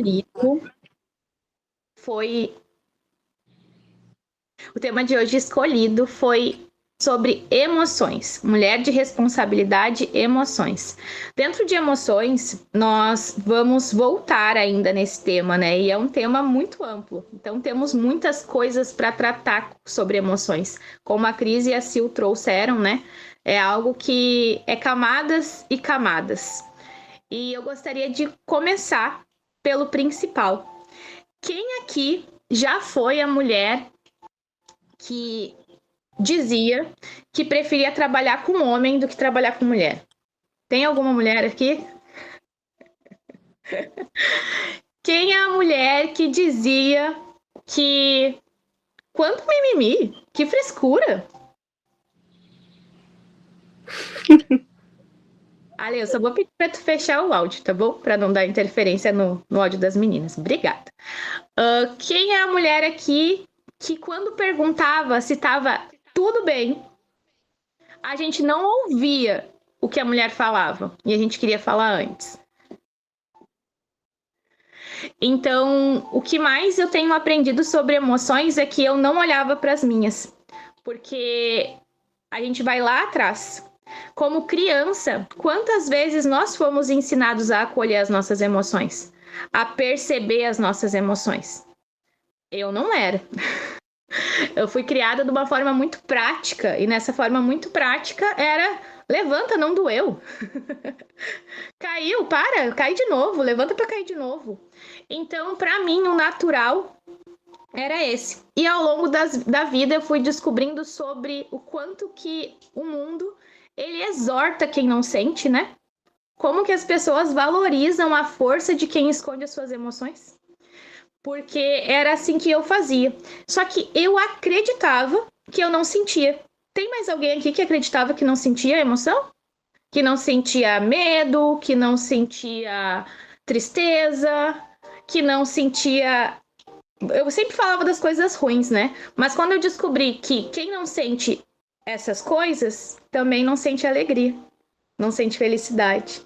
escolhido foi... O tema de hoje escolhido foi sobre emoções. Mulher de responsabilidade, emoções. Dentro de emoções, nós vamos voltar ainda nesse tema, né? E é um tema muito amplo. Então, temos muitas coisas para tratar sobre emoções. Como a Cris e a Sil trouxeram, né? É algo que é camadas e camadas. E eu gostaria de começar pelo principal. Quem aqui já foi a mulher que dizia que preferia trabalhar com homem do que trabalhar com mulher? Tem alguma mulher aqui? Quem é a mulher que dizia que... Quanto mimimi, que frescura. Ale, eu só vou pedir pra tu fechar o áudio, tá bom? Pra não dar interferência no áudio das meninas. Obrigada. Quem é a mulher aqui que quando perguntava se tava tudo bem, a gente não ouvia o que a mulher falava e a gente queria falar antes? Então, o que mais eu tenho aprendido sobre emoções é que eu não olhava para as minhas, porque a gente vai lá atrás. Como criança, quantas vezes nós fomos ensinados a acolher as nossas emoções, a perceber as nossas emoções? Eu não era. Eu fui criada de uma forma muito prática, e nessa forma muito prática era: levanta, não doeu. Caiu, para, cai de novo, levanta para cair de novo. Então, para mim, o natural era esse. E ao longo da vida eu fui descobrindo sobre o quanto que o mundo, ele exorta quem não sente, né? Como que as pessoas valorizam a força de quem esconde as suas emoções. Porque era assim que eu fazia. Só que eu acreditava que eu não sentia. Tem mais alguém aqui que acreditava que não sentia emoção? Que não sentia medo, que não sentia tristeza, que não sentia... Eu sempre falava das coisas ruins, né? Mas quando eu descobri que quem não sente essas coisas também não sente alegria, não sente felicidade.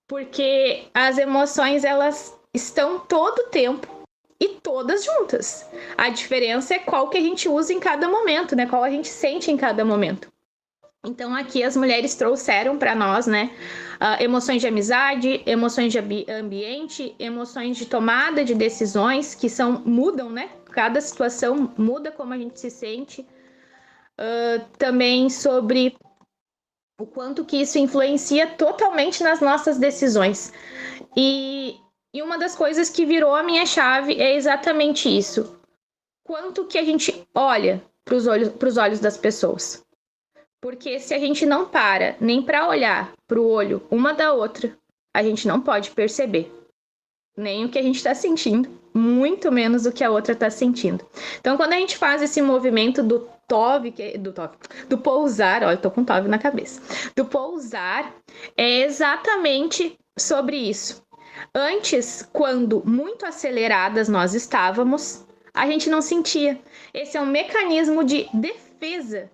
Porque as emoções, elas estão todo o tempo e todas juntas. A diferença é qual que a gente usa em cada momento, né? Qual a gente sente em cada momento. Então, aqui as mulheres trouxeram para nós, né? Emoções de amizade, emoções de ambiente, emoções de tomada de decisões, que mudam, né? Cada situação muda como a gente se sente. Também sobre o quanto que isso influencia totalmente nas nossas decisões. E uma das coisas que virou a minha chave é exatamente isso. Quanto que a gente olha para os olhos das pessoas. Porque se a gente não para nem para olhar para o olho uma da outra, a gente não pode perceber nem o que a gente está sentindo, muito menos o que a outra está sentindo. Então, quando a gente faz esse movimento do pousar, olha, eu tô com TOV na cabeça. Do pousar, é exatamente sobre isso. Antes, quando muito aceleradas nós estávamos, a gente não sentia. Esse é um mecanismo de defesa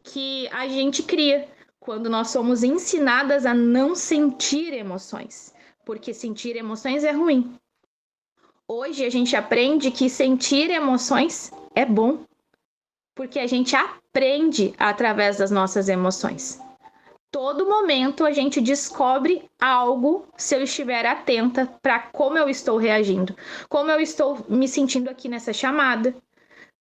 que a gente cria quando nós somos ensinadas a não sentir emoções, porque sentir emoções é ruim. Hoje a gente aprende que sentir emoções é bom, porque a gente aprende através das nossas emoções. Todo momento a gente descobre algo se eu estiver atenta para como eu estou reagindo, como eu estou me sentindo aqui nessa chamada.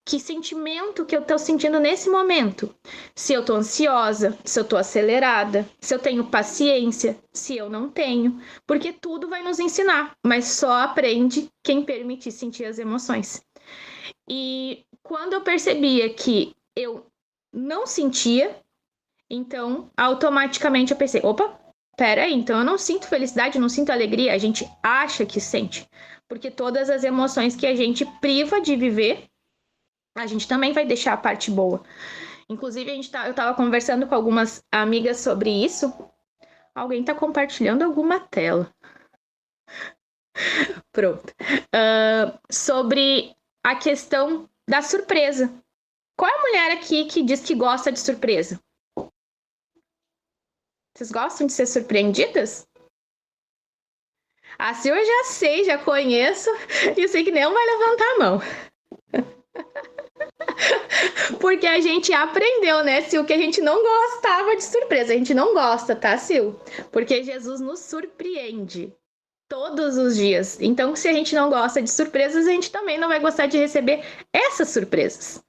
Que sentimento que eu tô sentindo nesse momento? Se eu tô ansiosa, se eu tô acelerada, se eu tenho paciência, se eu não tenho. Porque tudo vai nos ensinar, mas só aprende quem permitir sentir as emoções. E quando eu percebia que eu não sentia, então automaticamente eu pensei, opa, peraí, então eu não sinto felicidade, não sinto alegria. A gente acha que sente. Porque todas as emoções que a gente priva de viver, a gente também vai deixar a parte boa. Inclusive, eu estava conversando com algumas amigas sobre isso. Alguém está compartilhando alguma tela. Pronto. Sobre a questão da surpresa. Qual é a mulher aqui que diz que gosta de surpresa? Vocês gostam de ser surpreendidas? A Sil eu já sei, já conheço, e eu sei que nem vai levantar a mão. Porque a gente aprendeu, né, Sil, que a gente não gostava de surpresa. A gente não gosta, tá, Sil? Porque Jesus nos surpreende todos os dias. Então, se a gente não gosta de surpresas, a gente também não vai gostar de receber essas surpresas.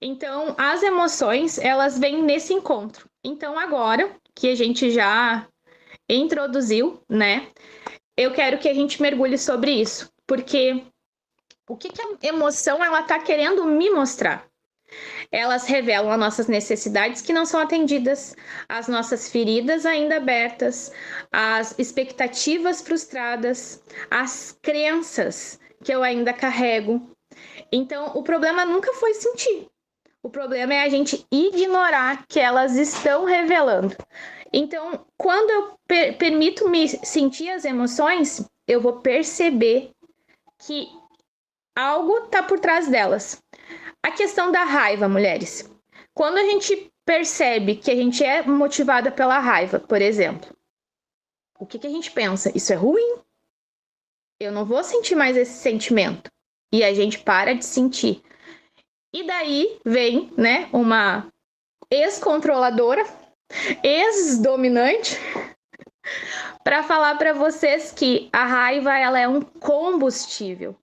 Então, as emoções, elas vêm nesse encontro. Então, agora que a gente já introduziu, né, eu quero que a gente mergulhe sobre isso. Porque o que a emoção, ela tá querendo me mostrar? Elas revelam as nossas necessidades que não são atendidas, as nossas feridas ainda abertas, as expectativas frustradas, as crenças que eu ainda carrego. Então, o problema nunca foi sentir. O problema é a gente ignorar que elas estão revelando. Então, quando eu permito me sentir as emoções, eu vou perceber que algo está por trás delas. A questão da raiva, mulheres. Quando a gente percebe que a gente é motivada pela raiva, por exemplo, o que a gente pensa? Isso é ruim? Eu não vou sentir mais esse sentimento. E a gente para de sentir. E daí vem, né, uma ex-controladora, ex-dominante, para falar para vocês que a raiva, ela é um combustível.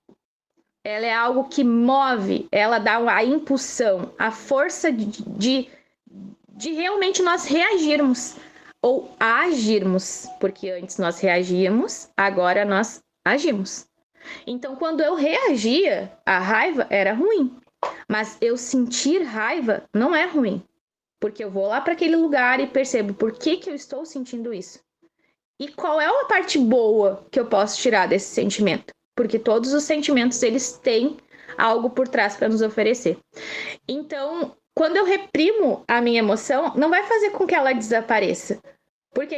Ela é algo que move, ela dá a impulsão, a força de realmente nós reagirmos ou agirmos, porque antes nós reagíamos, agora nós agimos. Então, quando eu reagia, a raiva era ruim, mas eu sentir raiva não é ruim, porque eu vou lá para aquele lugar e percebo por que eu estou sentindo isso. E qual é a parte boa que eu posso tirar desse sentimento? Porque todos os sentimentos, eles têm algo por trás para nos oferecer. Então, quando eu reprimo a minha emoção, não vai fazer com que ela desapareça. Porque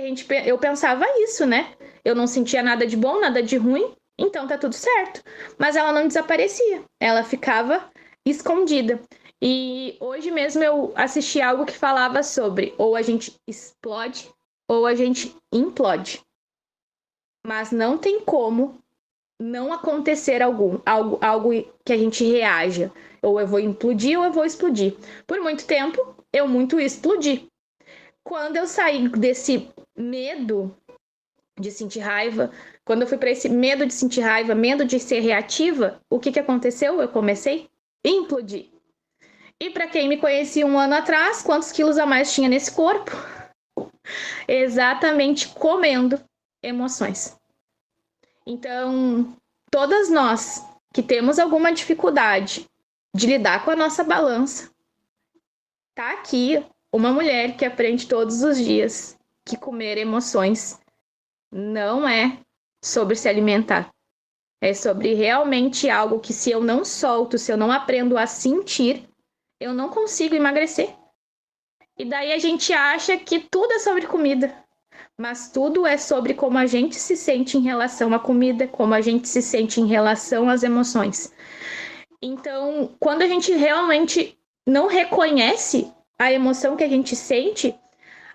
eu pensava isso, né? Eu não sentia nada de bom, nada de ruim, então tá tudo certo. Mas ela não desaparecia, ela ficava escondida. E hoje mesmo eu assisti algo que falava sobre ou a gente explode ou a gente implode. Mas não tem como não acontecer algo que a gente reaja. Ou eu vou implodir ou eu vou explodir. Por muito tempo, eu muito explodi. Quando eu saí desse medo de sentir raiva, quando eu fui para esse medo de sentir raiva, medo de ser reativa, o que aconteceu? Eu comecei a implodir. E para quem me conhecia um ano atrás, quantos quilos a mais tinha nesse corpo? Exatamente comendo emoções. Então, todas nós que temos alguma dificuldade de lidar com a nossa balança, tá aqui uma mulher que aprende todos os dias que comer emoções não é sobre se alimentar. É sobre realmente algo que se eu não solto, se eu não aprendo a sentir, eu não consigo emagrecer. E daí a gente acha que tudo é sobre comida. Mas tudo é sobre como a gente se sente em relação à comida, como a gente se sente em relação às emoções. Então, quando a gente realmente não reconhece a emoção que a gente sente,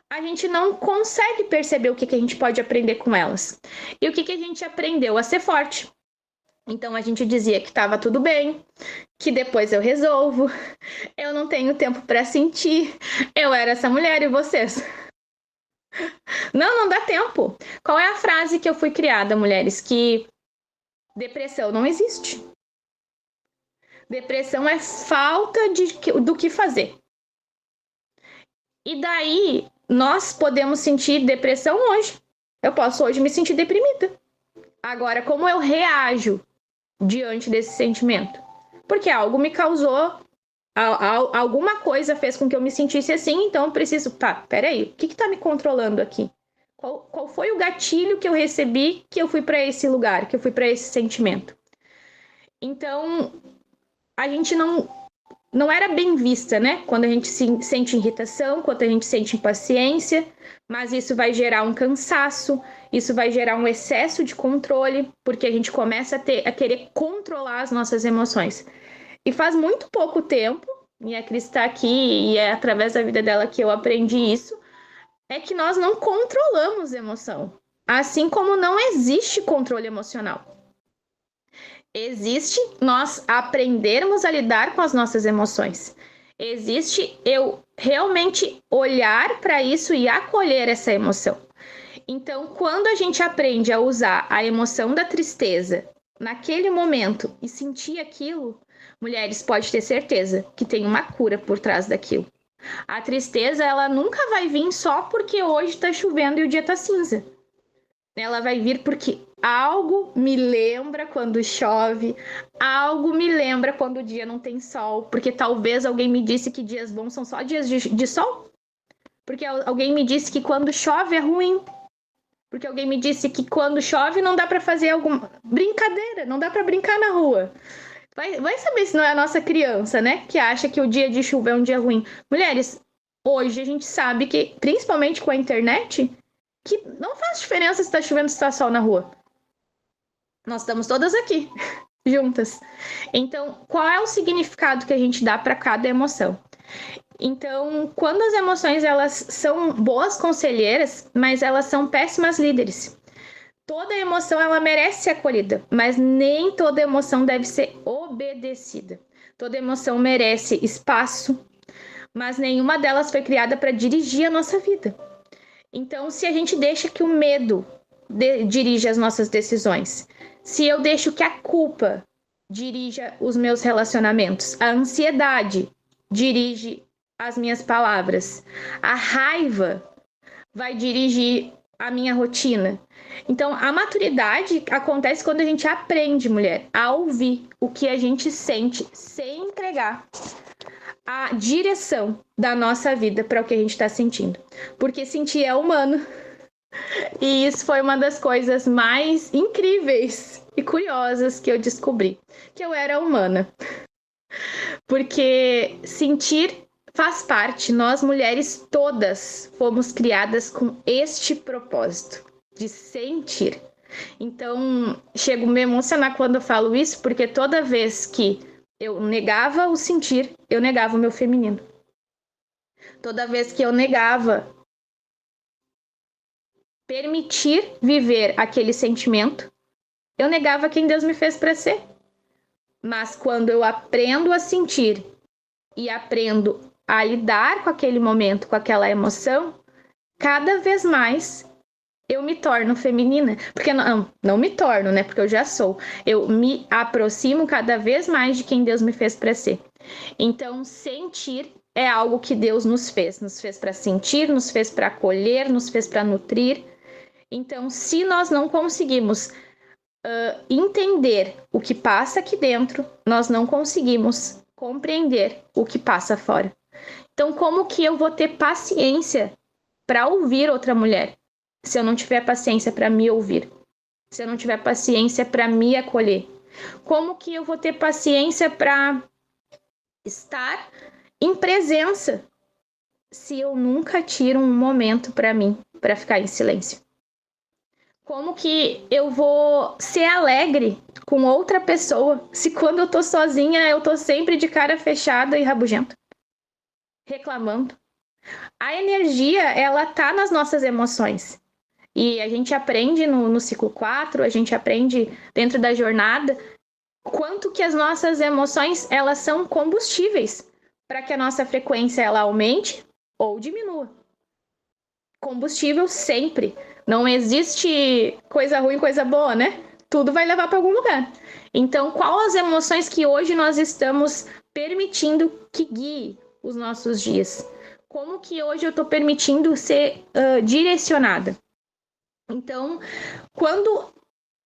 a gente não consegue perceber o que a gente pode aprender com elas. E o que a gente aprendeu? A ser forte. Então, a gente dizia que estava tudo bem, que depois eu resolvo, eu não tenho tempo para sentir, eu era essa mulher e vocês? Não dá tempo. Qual é a frase que eu fui criada, mulheres? Que depressão não existe. Depressão é falta do que fazer. E daí, nós podemos sentir depressão hoje. Eu posso hoje me sentir deprimida. Agora, como eu reajo diante desse sentimento? Porque algo me causou, alguma coisa fez com que eu me sentisse assim, então eu preciso... Tá, peraí, o que tá me controlando aqui? Qual foi o gatilho que eu recebi que eu fui para esse lugar, que eu fui para esse sentimento? Então, a gente não era bem vista, né? Quando a gente sente irritação, quando a gente sente impaciência, mas isso vai gerar um cansaço, isso vai gerar um excesso de controle, porque a gente começa a querer controlar as nossas emoções. E faz muito pouco tempo, e a Cris está aqui, e é através da vida dela que eu aprendi isso, é que nós não controlamos emoção. Assim como não existe controle emocional. Existe nós aprendermos a lidar com as nossas emoções. Existe eu realmente olhar para isso e acolher essa emoção. Então, quando a gente aprende a usar a emoção da tristeza naquele momento e sentir aquilo, mulheres, pode ter certeza que tem uma cura por trás daquilo. A tristeza, ela nunca vai vir só porque hoje tá chovendo e o dia tá cinza. Ela vai vir porque algo me lembra quando chove, algo me lembra quando o dia não tem sol, porque talvez alguém me disse que dias bons são só dias de sol, porque alguém me disse que quando chove é ruim, porque alguém me disse que quando chove não dá para fazer alguma brincadeira, não dá para brincar na rua. Vai saber se não é a nossa criança, né, que acha que o dia de chuva é um dia ruim. Mulheres, hoje a gente sabe que, principalmente com a internet, que não faz diferença se tá chovendo ou se tá sol na rua. Nós estamos todas aqui, juntas. Então, qual é o significado que a gente dá para cada emoção? Então, quando as emoções, elas são boas conselheiras, mas elas são péssimas líderes. Toda emoção, ela merece ser acolhida, mas nem toda emoção deve ser obedecida. Toda emoção merece espaço, mas nenhuma delas foi criada para dirigir a nossa vida. Então, se a gente deixa que o medo dirija as nossas decisões, se eu deixo que a culpa dirija os meus relacionamentos, a ansiedade dirige as minhas palavras, a raiva vai dirigir a minha rotina. Então, a maturidade acontece quando a gente aprende, mulher, a ouvir o que a gente sente sem entregar a direção da nossa vida para o que a gente está sentindo. Porque sentir é humano. E isso foi uma das coisas mais incríveis e curiosas que eu descobri, que eu era humana. Porque sentir faz parte, nós mulheres todas fomos criadas com este propósito, de sentir. Então, chego a me emocionar quando eu falo isso, porque toda vez que eu negava o sentir, eu negava o meu feminino. Toda vez que eu negava permitir viver aquele sentimento, eu negava quem Deus me fez para ser. Mas quando eu aprendo a sentir e aprendo a lidar com aquele momento, com aquela emoção, cada vez mais eu me torno feminina. Porque não me torno, né? Porque eu já sou. Eu me aproximo cada vez mais de quem Deus me fez para ser. Então, sentir é algo que Deus nos fez. Nos fez para sentir, nos fez para acolher, nos fez para nutrir. Então, se nós não conseguimos entender o que passa aqui dentro, nós não conseguimos compreender o que passa fora. Então, como que eu vou ter paciência para ouvir outra mulher, se eu não tiver paciência para me ouvir? Se eu não tiver paciência para me acolher? Como que eu vou ter paciência para estar em presença, se eu nunca tiro um momento para mim, para ficar em silêncio? Como que eu vou ser alegre com outra pessoa, se quando eu tô sozinha, eu tô sempre de cara fechada e rabugenta, reclamando? A energia, ela tá nas nossas emoções. E a gente aprende no ciclo 4, a gente aprende dentro da jornada, quanto que as nossas emoções, elas são combustíveis para que a nossa frequência, ela aumente ou diminua. Combustível sempre. Não existe coisa ruim, coisa boa, né? Tudo vai levar para algum lugar. Então, quais as emoções que hoje nós estamos permitindo que guie os nossos dias? Como que hoje eu estou permitindo ser direcionada? Então, quando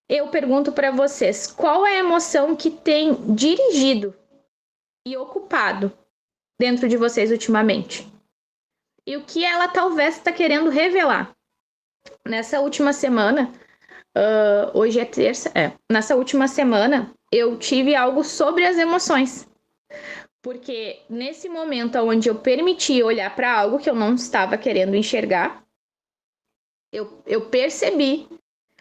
eu pergunto para vocês, qual é a emoção que tem dirigido e ocupado dentro de vocês ultimamente? E o que ela talvez está querendo revelar? Nessa última semana, hoje é terça, nessa última semana eu tive algo sobre as emoções. Porque nesse momento onde eu permiti olhar para algo que eu não estava querendo enxergar, eu percebi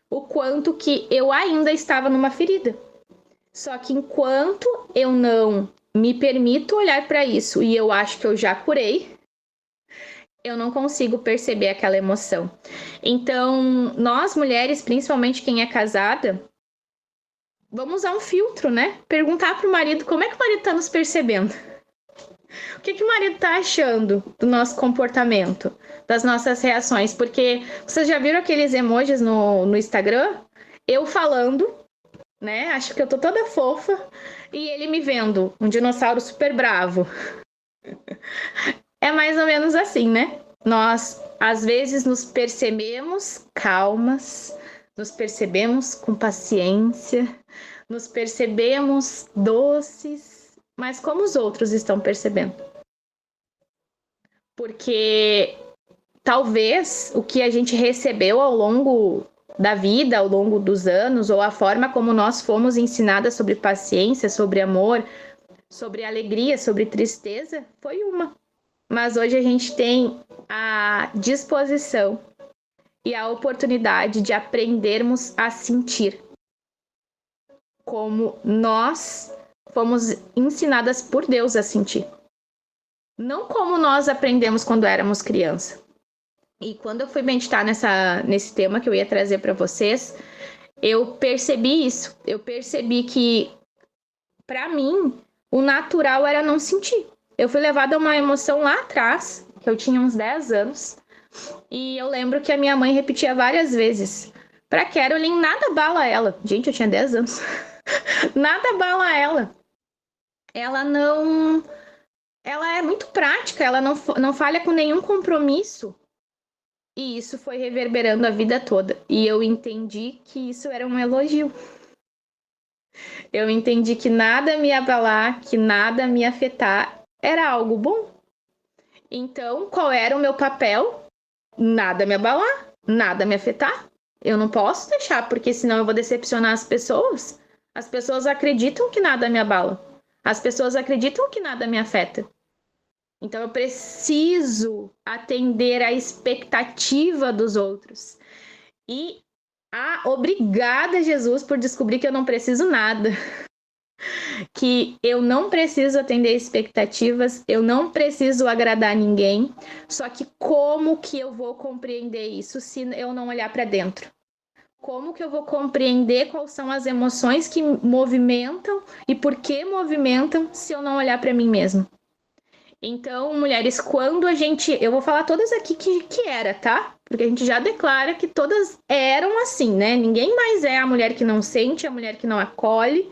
o quanto que eu ainda estava numa ferida. Só que enquanto eu não me permito olhar para isso e eu acho que eu já curei, eu não consigo perceber aquela emoção. Então, nós mulheres, principalmente quem é casada, vamos usar um filtro, né? Perguntar pro marido como é que o marido tá nos percebendo. O que o marido tá achando do nosso comportamento, das nossas reações? Porque vocês já viram aqueles emojis no Instagram? Eu falando, né? Acho que eu tô toda fofa. E ele me vendo, um dinossauro super bravo. É mais ou menos assim, né? Nós, às vezes, nos percebemos calmas, nos percebemos com paciência, nos percebemos doces, mas como os outros estão percebendo? Porque talvez o que a gente recebeu ao longo da vida, ao longo dos anos, ou a forma como nós fomos ensinadas sobre paciência, sobre amor, sobre alegria, sobre tristeza, foi uma. Mas hoje a gente tem a disposição e a oportunidade de aprendermos a sentir como nós fomos ensinadas por Deus a sentir. Não como nós aprendemos quando éramos criança. E quando eu fui meditar nesse tema que eu ia trazer para vocês, eu percebi isso. Eu percebi que, para mim, o natural era não sentir. Eu fui levada a uma emoção lá atrás, que eu tinha uns 10 anos, e eu lembro que a minha mãe repetia várias vezes: pra Carolyn, nada abala ela. Gente, eu tinha 10 anos. Nada abala ela. Ela não... Ela é muito prática, ela não falha com nenhum compromisso. E isso foi reverberando a vida toda. E eu entendi que isso era um elogio. Eu entendi que nada me abalar, que nada me afetar era algo bom. Então, qual era o meu papel? Nada me abalar, nada me afetar. Eu não posso deixar, porque senão eu vou decepcionar as pessoas. As pessoas acreditam que nada me abala. As pessoas acreditam que nada me afeta. Então eu preciso atender à expectativa dos outros. E obrigada, Jesus, por descobrir que eu não preciso nada. Que eu não preciso atender expectativas, eu não preciso agradar ninguém. Só que como que eu vou compreender isso se eu não olhar para dentro? Como que eu vou compreender quais são as emoções que movimentam e por que movimentam se eu não olhar para mim mesma? Então, mulheres, quando a gente... Eu vou falar todas aqui que era, tá? Porque a gente já declara que todas eram assim, né? Ninguém mais é a mulher que não sente, a mulher que não acolhe.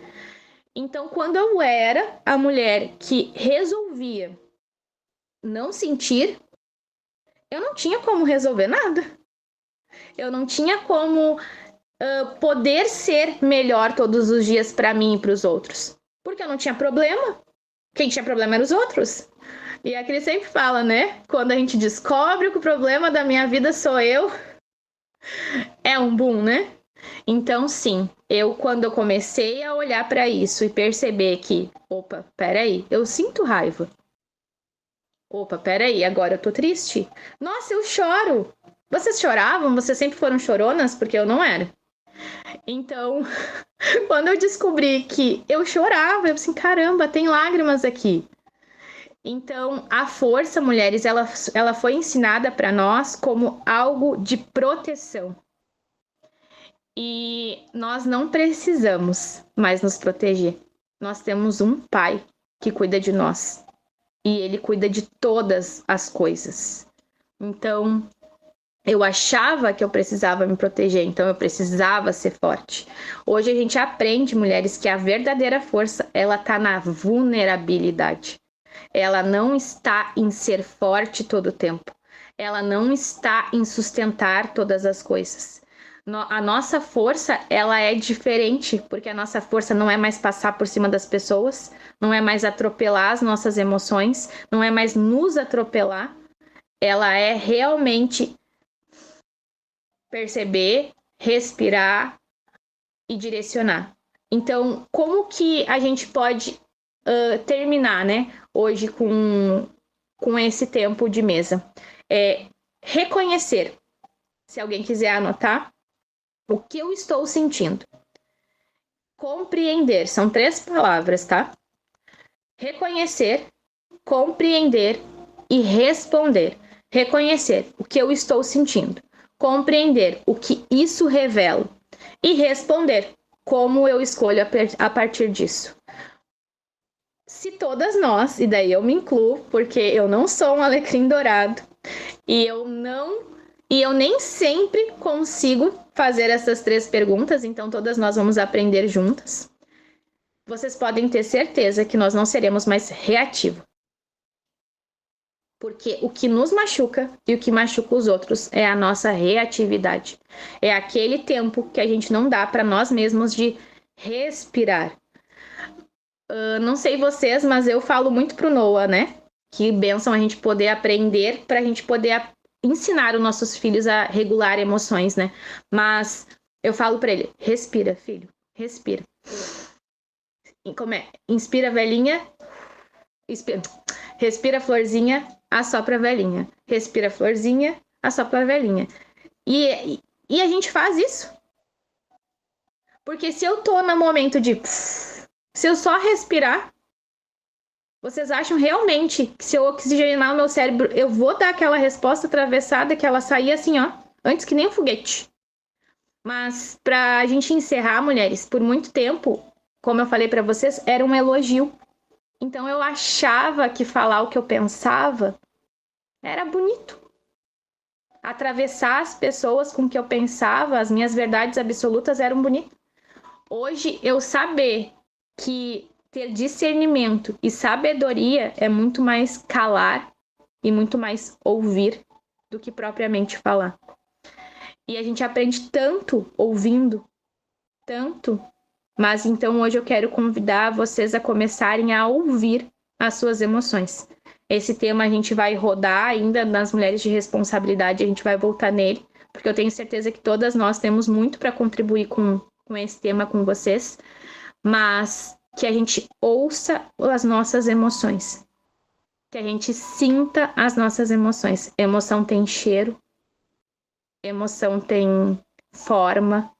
Então, quando eu era a mulher que resolvia não sentir, eu não tinha como resolver nada. Eu não tinha como poder ser melhor todos os dias para mim e para os outros. Porque eu não tinha problema. Quem tinha problema eram os outros. E aquele sempre fala, né? Quando a gente descobre que o problema da minha vida sou eu, é um boom, né? Então, sim, quando eu comecei a olhar para isso e perceber que, opa, peraí, eu sinto raiva. Opa, peraí, agora eu tô triste. Nossa, eu choro. Vocês choravam? Vocês sempre foram choronas? Porque eu não era. Então, quando eu descobri que eu chorava, eu assim, caramba, tem lágrimas aqui. Então, a força, mulheres, ela foi ensinada para nós como algo de proteção. E nós não precisamos mais nos proteger. Nós temos um pai que cuida de nós. E ele cuida de todas as coisas. Então, eu achava que eu precisava me proteger, então eu precisava ser forte. Hoje a gente aprende, mulheres, que a verdadeira força, ela tá na vulnerabilidade. Ela não está em ser forte todo o tempo. Ela não está em sustentar todas as coisas. A nossa força, ela é diferente, porque a nossa força não é mais passar por cima das pessoas, não é mais atropelar as nossas emoções, não é mais nos atropelar. Ela é realmente perceber, respirar e direcionar. Então, como que a gente pode terminar, né, hoje com esse tempo de mesa? Reconhecer, se alguém quiser anotar, o que eu estou sentindo. Compreender, são 3 palavras, tá? Reconhecer, compreender e responder. reconhecer o que eu estou sentindo, compreender o que isso revela e responder como eu escolho a partir disso. Se todas nós, e daí eu me incluo, porque eu não sou um alecrim dourado, e eu nem sempre consigo fazer essas 3 perguntas, então todas nós vamos aprender juntas. Vocês podem ter certeza que nós não seremos mais reativos. Porque o que nos machuca e o que machuca os outros é a nossa reatividade. É aquele tempo que a gente não dá para nós mesmos de respirar. Não sei vocês, mas eu falo muito pro Noah, né? Que bênção a gente poder aprender para a gente poder ensinar os nossos filhos a regular emoções, né? Mas eu falo para ele, respira, filho, respira. E como é? Inspira, velhinha. Respira, florzinha, assopra, velhinha. Respira, florzinha, assopra, velhinha. E a gente faz isso. Porque se eu tô no momento de... Se eu só respirar, vocês acham realmente que se eu oxigenar o meu cérebro, eu vou dar aquela resposta atravessada que ela sair assim, ó, antes que nem um foguete? Mas pra gente encerrar, mulheres, por muito tempo, como eu falei pra vocês, era um elogio. Então eu achava que falar o que eu pensava era bonito. Atravessar as pessoas com o que eu pensava, as minhas verdades absolutas eram bonitas. Hoje eu saber que ter discernimento e sabedoria é muito mais calar e muito mais ouvir do que propriamente falar. E a gente aprende tanto ouvindo, tanto. Mas então hoje eu quero convidar vocês a começarem a ouvir as suas emoções. Esse tema a gente vai rodar ainda nas mulheres de responsabilidade, a gente vai voltar nele, porque eu tenho certeza que todas nós temos muito para contribuir com esse tema com vocês, mas que a gente ouça as nossas emoções, que a gente sinta as nossas emoções. Emoção tem cheiro, emoção tem forma,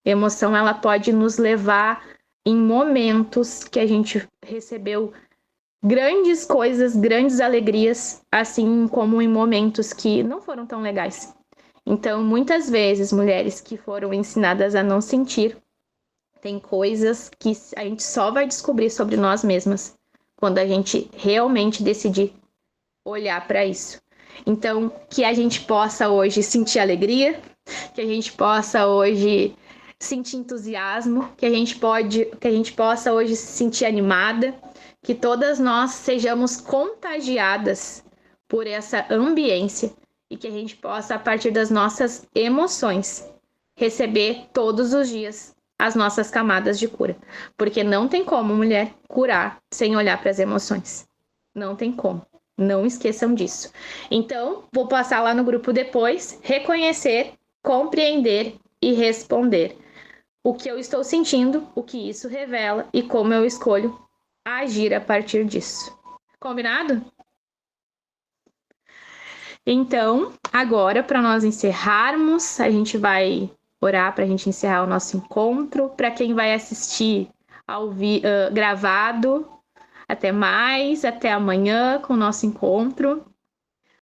emoção ela pode nos levar em momentos que a gente recebeu grandes coisas, grandes alegrias, assim como em momentos que não foram tão legais. Então, muitas vezes, mulheres que foram ensinadas a não sentir, tem coisas que a gente só vai descobrir sobre nós mesmas quando a gente realmente decidir olhar para isso. Então, que a gente possa hoje sentir alegria, que a gente possa hoje sentir entusiasmo, que a gente possa hoje se sentir animada, que todas nós sejamos contagiadas por essa ambiência e que a gente possa, a partir das nossas emoções, receber todos os dias as nossas camadas de cura. Porque não tem como, mulher, curar sem olhar para as emoções. Não tem como. Não esqueçam disso. Então, vou passar lá no grupo depois, reconhecer, compreender e responder o que eu estou sentindo, o que isso revela e como eu escolho agir a partir disso. Combinado? Então, agora, para nós encerrarmos, a gente vai orar para a gente encerrar o nosso encontro. Para quem vai assistir gravado, até mais, até amanhã com o nosso encontro.